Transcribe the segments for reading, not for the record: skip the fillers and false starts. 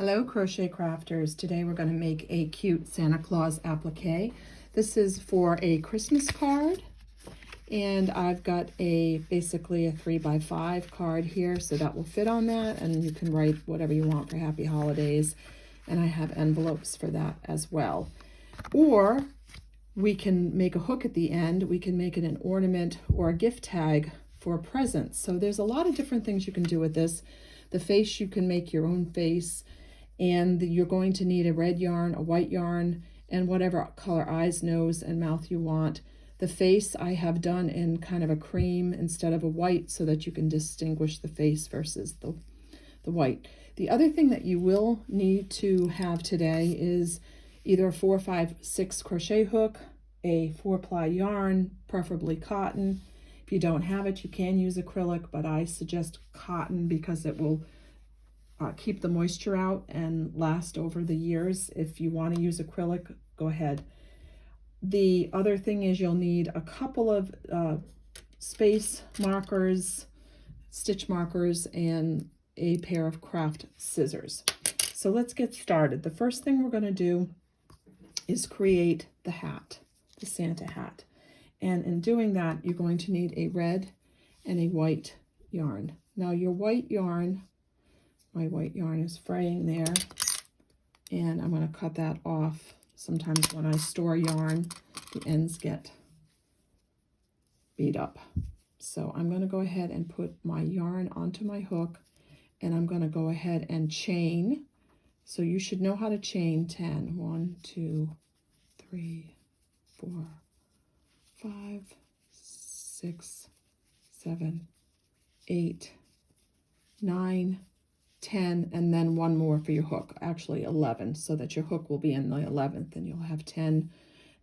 Hello crochet crafters. Today we're going to make a cute Santa Claus applique. This is for a Christmas card, and I've got basically a 3x5 card here, so that will fit on that, and you can write whatever you want for happy holidays, and I have envelopes for that as well. Or we can make a hook at the end. We can make it an ornament or a gift tag for presents. So there's a lot of different things you can do with this. The face, you can make your own face. And you're going to need a red yarn, a white yarn, and whatever color eyes, nose, and mouth you want. The face I have done in kind of a cream instead of a white so that you can distinguish the face versus the white. The other thing that you will need to have today is either a 4, 5, 6 crochet hook, a 4-ply yarn, preferably cotton. If you don't have it, you can use acrylic, but I suggest cotton because it will keep the moisture out and last over the years. If you want to use acrylic, go ahead. The other thing is you'll need a couple of space markers, stitch markers, and a pair of craft scissors. So let's get started. The first thing we're going to do is create the hat, the Santa hat. And in doing that, you're going to need a red and a white yarn. Now your white yarn, my white yarn is fraying there, and I'm going to cut that off. Sometimes when I store yarn, the ends get beat up. So I'm going to go ahead and put my yarn onto my hook, and I'm going to go ahead and chain. So you should know how to chain 10. 1, 2, 3, 4, 5, 6, 7, 8, 9, 10, and then one more for your hook, actually 11, so that your hook will be in the 11th and you'll have 10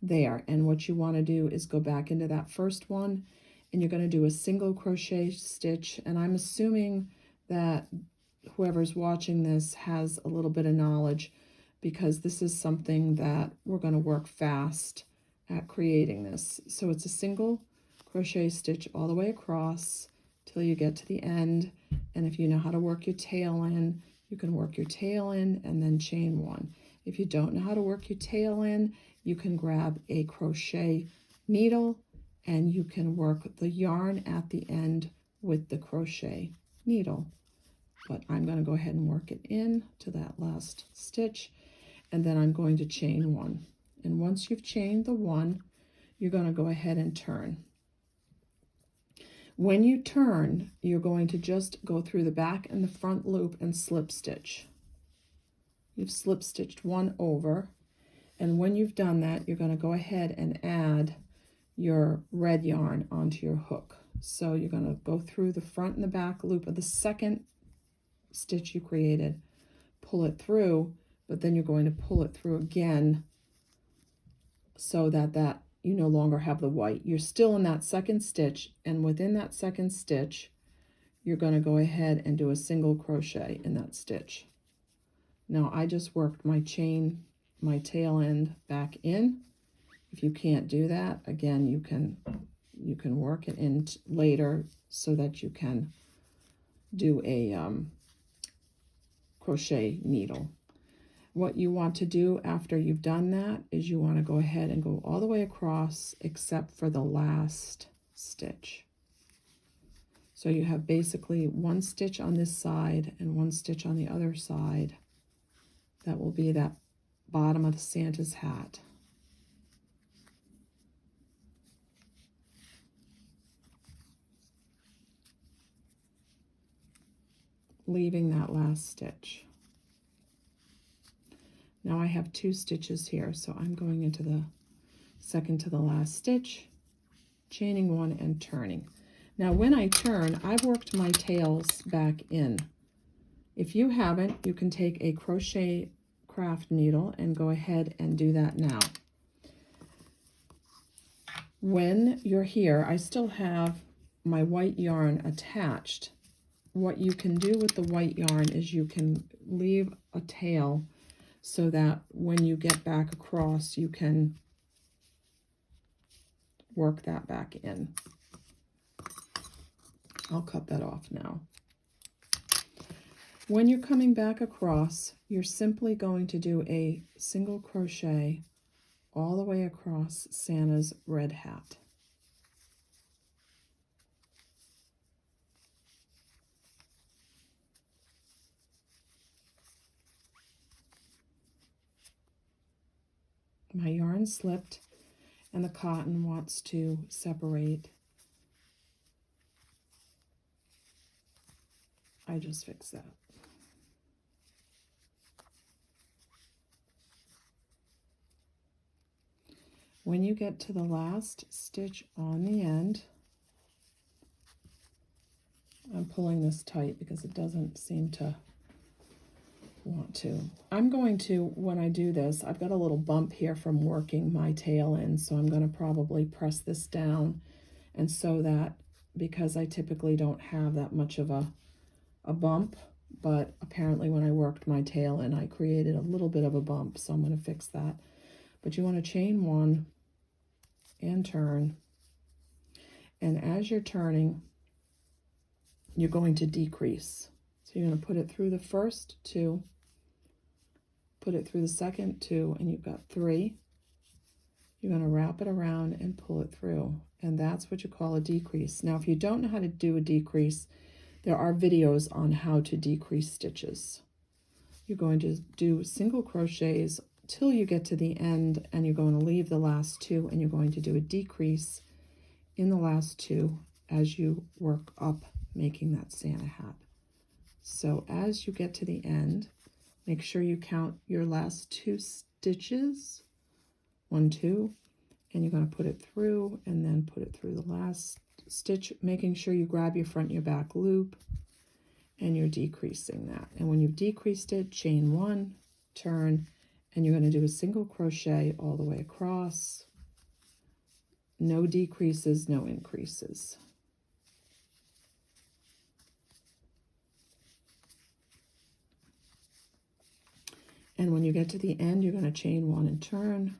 there. And what you want to do is go back into that first one, and you're going to do a single crochet stitch. And I'm assuming that whoever's watching this has a little bit of knowledge, because this is something that we're going to work fast at creating this. So it's a single crochet stitch all the way across till you get to the end. And if you know how to work your tail in, you can work your tail in and then chain 1. If you don't know how to work your tail in, you can grab a crochet needle and you can work the yarn at the end with the crochet needle. But I'm going to go ahead and work it in to that last stitch, and then I'm going to chain 1. And once you've chained the 1, you're going to go ahead and turn. When you turn, you're going to just go through the back and the front loop and slip stitch. You've slip stitched 1 over, and when you've done that, you're going to go ahead and add your red yarn onto your hook. So you're going to go through the front and the back loop of the second stitch you created, pull it through, but then you're going to pull it through again so that you no longer have the white. You're still in that second stitch, and within that second stitch, you're going to go ahead and do a single crochet in that stitch. Now I just worked my chain, my tail end back in. If you can't do that, again, you can work it in later so that you can do a crochet needle. What you want to do after you've done that is you want to go ahead and go all the way across except for the last stitch. So you have basically 1 stitch on this side and 1 stitch on the other side. That will be that bottom of the Santa's hat. Leaving that last stitch. Now I have 2 stitches here, so I'm going into the second to the last stitch, chaining 1 and turning. Now when I turn, I've worked my tails back in. If you haven't, you can take a crochet craft needle and go ahead and do that now. When you're here, I still have my white yarn attached. What you can do with the white yarn is you can leave a tail so that when you get back across, you can work that back in. I'll cut that off now. When you're coming back across, you're simply going to do a single crochet all the way across Santa's red hat. My yarn slipped and the cotton wants to separate. I just fixed that. When you get to the last stitch on the end, I'm pulling this tight because it doesn't seem to want to. I'm going to, when I do this, I've got a little bump here from working my tail in, so I'm going to probably press this down and sew that, because I typically don't have that much of a bump, but apparently when I worked my tail in, I created a little bit of a bump, so I'm going to fix that. But you want to chain one and turn, and as you're turning, you're going to decrease. So you're going to put it through the first two, put it through the second two, and you've got three. You're going to wrap it around and pull it through, and that's what you call a decrease. Now, if you don't know how to do a decrease, there are videos on how to decrease stitches. You're going to do single crochets till you get to the end, and you're going to leave the last two, and you're going to do a decrease in the last two as you work up making that Santa hat. So as you get to the end, make sure you count your last two stitches, 1, 2, and you're going to put it through and then put it through the last stitch, making sure you grab your front and your back loop, and you're decreasing that. And when you've decreased it, chain one, turn, and you're going to do a single crochet all the way across. No decreases, no increases. And when you get to the end, you're going to chain one and turn.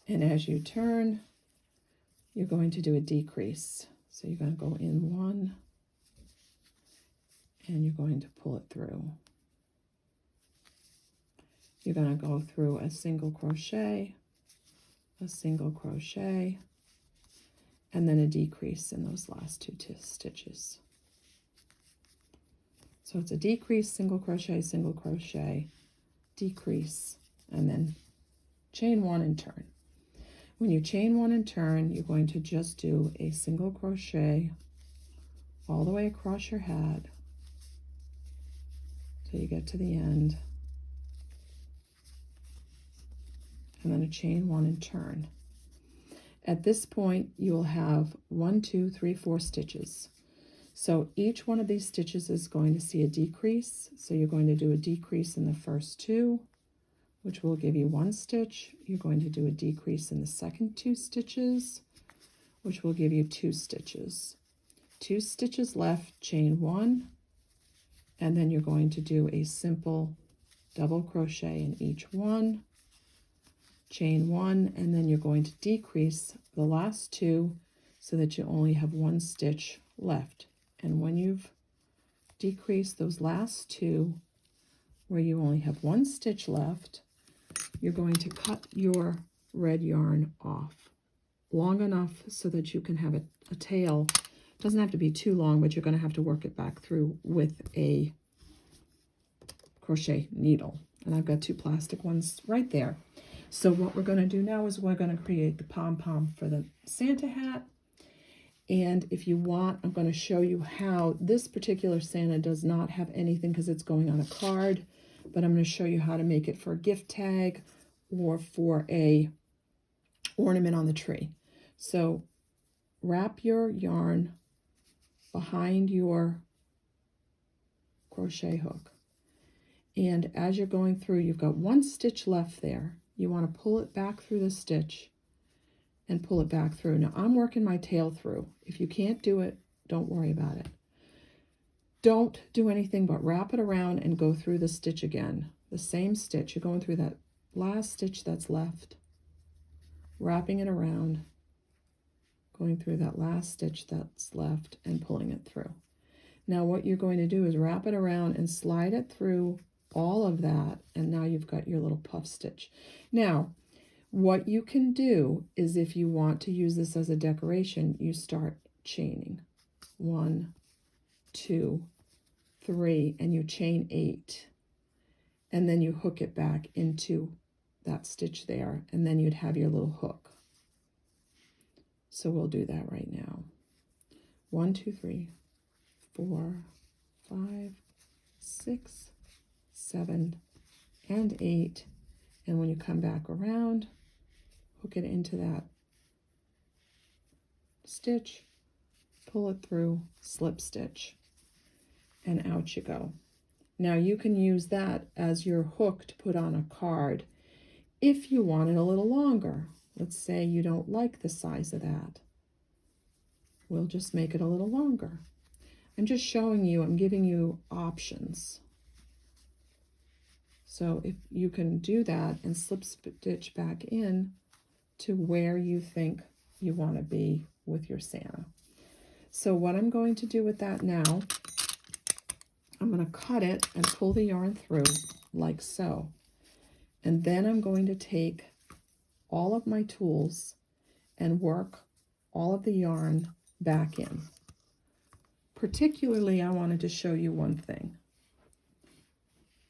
And as you turn, you're going to do a decrease. So you're going to go in one, and you're going to pull it through. You're going to go through a single crochet, and then a decrease in those last two stitches. So it's a decrease, single crochet, decrease, and then chain one and turn. When you chain one and turn, you're going to just do a single crochet all the way across your hat till you get to the end, and then a chain one and turn. At this point, you will have 1, 2, 3, 4 stitches. So each one of these stitches is going to see a decrease. So you're going to do a decrease in the first two, which will give you 1 stitch. You're going to do a decrease in the second 2 stitches, which will give you 2 stitches. 2 stitches left, chain one, and then you're going to do a simple double crochet in each one, chain one, and then you're going to decrease the last 2 so that you only have 1 stitch left. And when you've decreased those last 2 where you only have 1 stitch left, you're going to cut your red yarn off long enough so that you can have a tail. It doesn't have to be too long, but you're going to have to work it back through with a crochet needle. And I've got 2 plastic ones right there. So what we're going to do now is we're going to create the pom-pom for the Santa hat. And if you want, I'm going to show you how this particular Santa does not have anything because it's going on a card, but I'm going to show you how to make it for a gift tag or for a ornament on the tree. So wrap your yarn behind your crochet hook. And as you're going through, you've got 1 stitch left there. You want to pull it back through the stitch and pull it back through. Now I'm working my tail through. If you can't do it, don't worry about it. Don't do anything but wrap it around and go through the stitch again. The same stitch. You're going through that last stitch that's left, wrapping it around, going through that last stitch that's left and pulling it through. Now what you're going to do is wrap it around and slide it through all of that, and now you've got your little puff stitch. Now what you can do is, if you want to use this as a decoration, you start chaining 1, 2, 3, and you chain 8, and then you hook it back into that stitch there, and then you'd have your little hook. So we'll do that right now. 1, 2, 3, 4, 5, 6, 7, and 8. And when you come back around, hook it into that stitch, pull it through, slip stitch, and out you go. Now you can use that as your hook to put on a card if you want it a little longer. Let's say you don't like the size of that. We'll just make it a little longer. I'm just showing you, I'm giving you options. So if you can do that and slip stitch back in to where you think you want to be with your Santa. So what I'm going to do with that now, I'm going to cut it and pull the yarn through like so. And then I'm going to take all of my tools and work all of the yarn back in. Particularly, I wanted to show you one thing.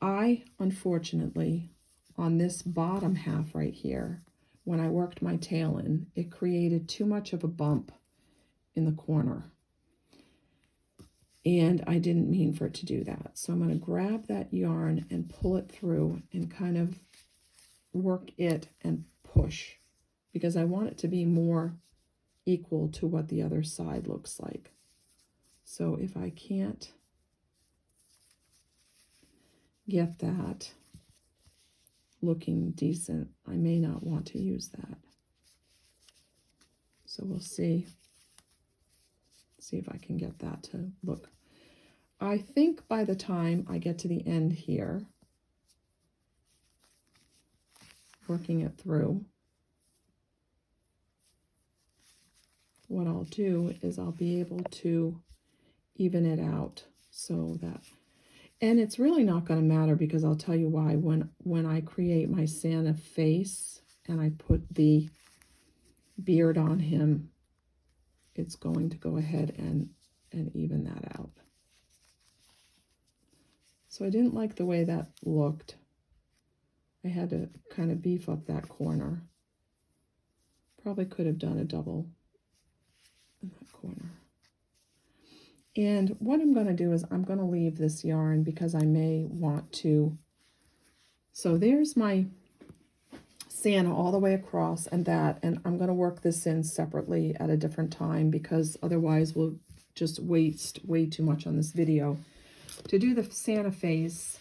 I, unfortunately, on this bottom half right here, when I worked my tail in, it created too much of a bump in the corner. And I didn't mean for it to do that. So I'm going to grab that yarn and pull it through and kind of work it and push, because I want it to be more equal to what the other side looks like. So if I can't get that looking decent, I may not want to use that. So we'll see if I can get that to look. I think by the time I get to the end here, working it through, what I'll do is I'll be able to even it out so that, and it's really not going to matter, because I'll tell you why. When I create my Santa face and I put the beard on him, it's going to go ahead and even that out. So I didn't like the way that looked. I had to kind of beef up that corner. Probably could have done a double in that corner. And what I'm going to do is I'm going to leave this yarn because I may want to. So there's my Santa all the way across and that, and I'm going to work this in separately at a different time, because otherwise we'll just waste way too much on this video. To do the Santa face,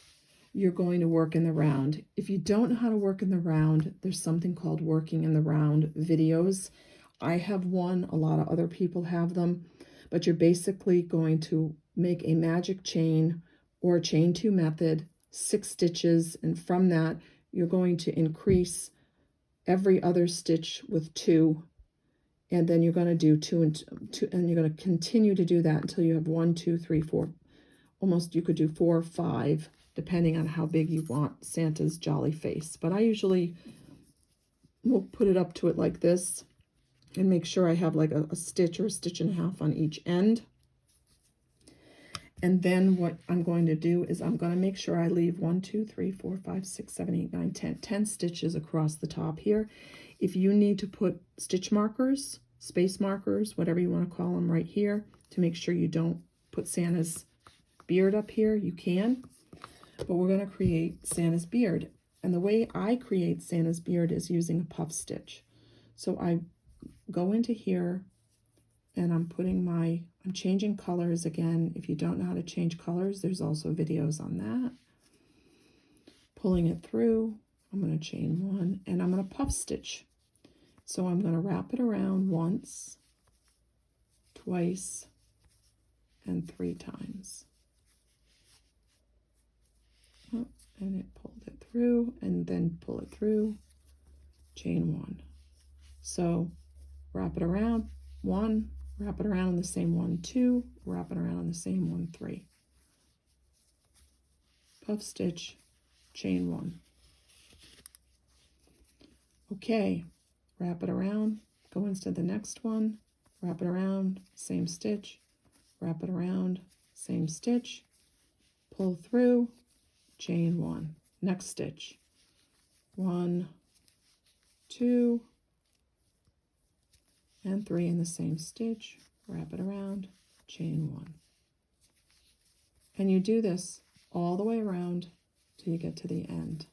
you're going to work in the round. If you don't know how to work in the round, there's something called working in the round videos. I have one, a lot of other people have them, but you're basically going to make a magic chain or chain 2 method, 6 stitches, and from that you're going to increase every other stitch with 2, and then you're going to do 2 and 2, and you're going to continue to do that until you have 1, 2, 3, 4. Almost you could do 4 or 5, depending on how big you want Santa's jolly face. But I usually will put it up to it like this and make sure I have like a stitch or a stitch and a half on each end. And then what I'm going to do is I'm going to make sure I leave 1, 2, 3, 4, 5, 6, 7, 8, 9, 10 stitches across the top here. If you need to put stitch markers, space markers, whatever you want to call them, right here to make sure you don't put Santa's beard up here, you can. But we're going to create Santa's beard. And the way I create Santa's beard is using a puff stitch. So I go into here and I'm changing colors again. If you don't know how to change colors, there's also videos on that. Pulling it through, I'm going to chain 1 and I'm going to puff stitch. So I'm going to wrap it around once, twice, and 3 times. Oh, and it pulled it through, and then pull it through, chain 1. So wrap it around, 1, wrap it around in the same one, 2, wrap it around in the same one, 3. Puff stitch, chain 1. Okay, wrap it around, go into the next one, wrap it around, same stitch, wrap it around, same stitch, pull through, chain 1. Next stitch, 1, 2, and 3 in the same stitch, wrap it around, chain 1. And you do this all the way around till you get to the end.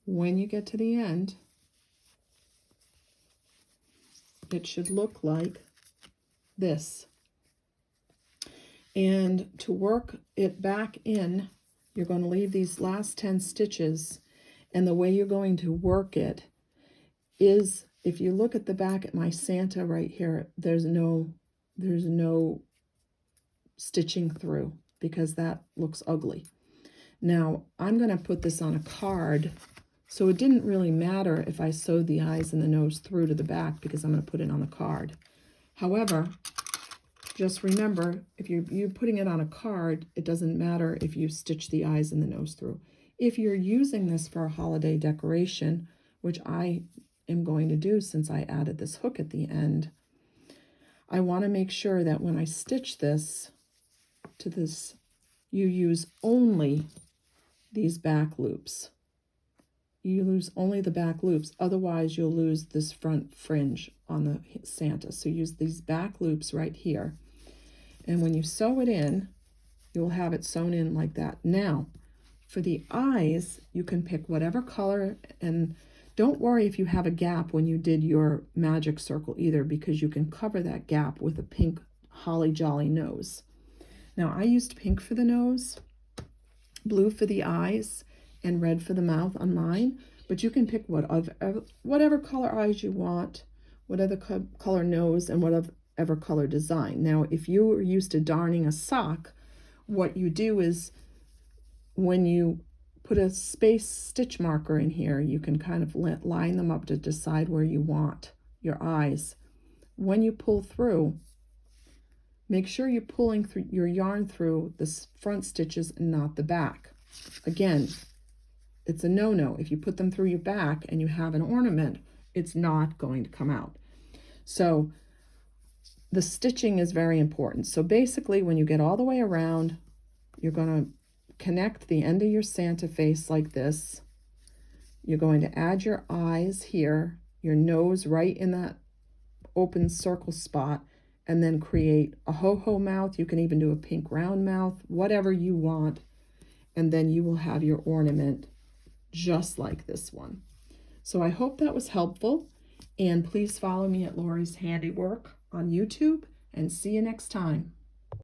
When you get to the end, it should look like this. And to work it back in, you're going to leave these last 10 stitches, and the way you're going to work it is, if you look at the back at my Santa right here, there's no stitching through because that looks ugly. Now I'm going to put this on a card, so it didn't really matter if I sewed the eyes and the nose through to the back because I'm going to put it on the card. However, just remember, if you're putting it on a card, it doesn't matter if you stitch the eyes and the nose through. If you're using this for a holiday decoration, which I am going to do since I added this hook at the end, I want to make sure that when I stitch this to this, you use only these back loops. You lose only the back loops, otherwise you'll lose this front fringe on the Santa. So use these back loops right here. And when you sew it in, you'll have it sewn in like that. Now, for the eyes, you can pick whatever color, and don't worry if you have a gap when you did your magic circle either, because you can cover that gap with a pink holly jolly nose. Now, I used pink for the nose, blue for the eyes, and red for the mouth on mine, but you can pick whatever color eyes you want, whatever color nose, and whatever color design. Now, if you are used to darning a sock, what you do is when you put a space stitch marker in here, you can kind of line them up to decide where you want your eyes. When you pull through, make sure you're pulling through your yarn through the front stitches and not the back. Again, it's a no-no. If you put them through your back and you have an ornament, it's not going to come out. So the stitching is very important. So basically, when you get all the way around, you're going to connect the end of your Santa face like this. You're going to add your eyes here, your nose right in that open circle spot, and then create a ho-ho mouth. You can even do a pink round mouth, whatever you want. And then you will have your ornament just like this one. So I hope that was helpful, and please follow me at Lori's Handiwork on YouTube, and see you next time.